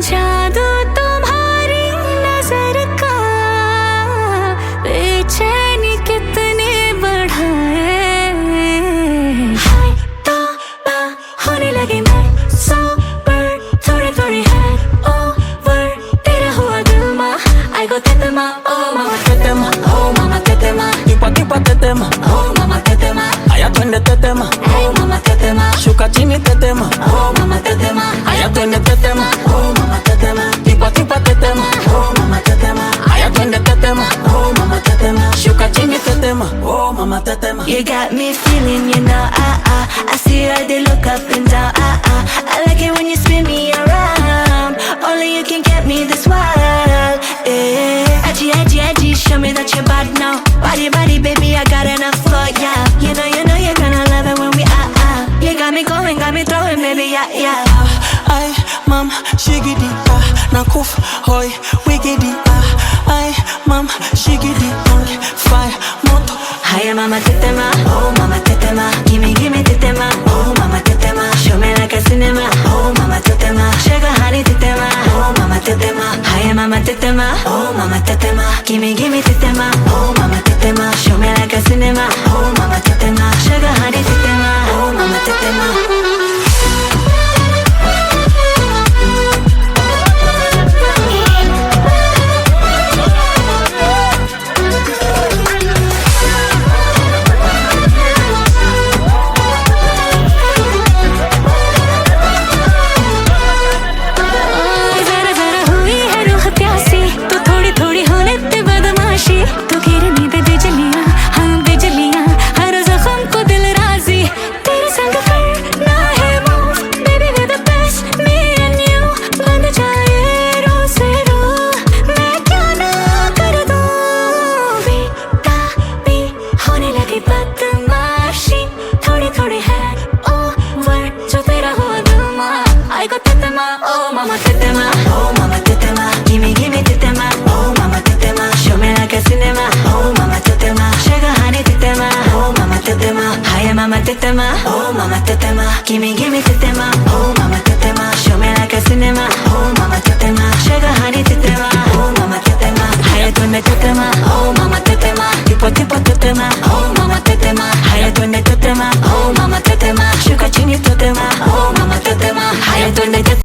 जादू तुम्हारी नजर का बेचैनी कितने बढ़ाए। हाय तो होने लगी मैं सोबर, थोड़ी थोड़ी है ओवर, तेरा हुआ दिल मा I go tetema, oh mama tetema, oh mama tetema, Kipa tetema, oh mama tetema, aya twende tetema, hey mama tetema, shuka chini tetema, oh mama tetema, aya twende tetema, oh mama tetema, kipa tetema, oh mama tetema, aya twende tetema, oh mama tetema. shuka chini tetema, oh mama tetema. You got me feeling, you know, I see how they look up and down, I like it when you spin me around. Only you can get me this wild, yeah. Edgy, edgy, edgy, show me that you're bad now. Body, body, baby, I got enough for ya. You know, you're gonna love it when we You got me going, got me throwing, baby, yeah. Ay, mam, shigidi, nakuf, hoy, wigidi, ay, mam, shigidi, fire, moto. Hiya, mama tetema, oh mama tetema, gimme tetema, oh mama tetema, show me like a cinema, oh mama tetema, sugar honey tetema, oh mama tetema. Hiya, mama tetema, oh mama tetema, gimme tetema, oh mama tetema, show me like a cinema, oh mama tetema, sugar honey tetema, oh mama tetema. Oh mama tetema, oh mama tetema, gimme tetema, oh mama tetema, show me like a cinema, oh mama tetema, sugar honey tetema, oh mama tetema. Hiya mama tetema, oh mama tetema, gimme tetema, oh mama tetema, show me like a cinema, oh mama tetema, sugar honey tetema, oh mama tetema. Hiya twende tetema, oh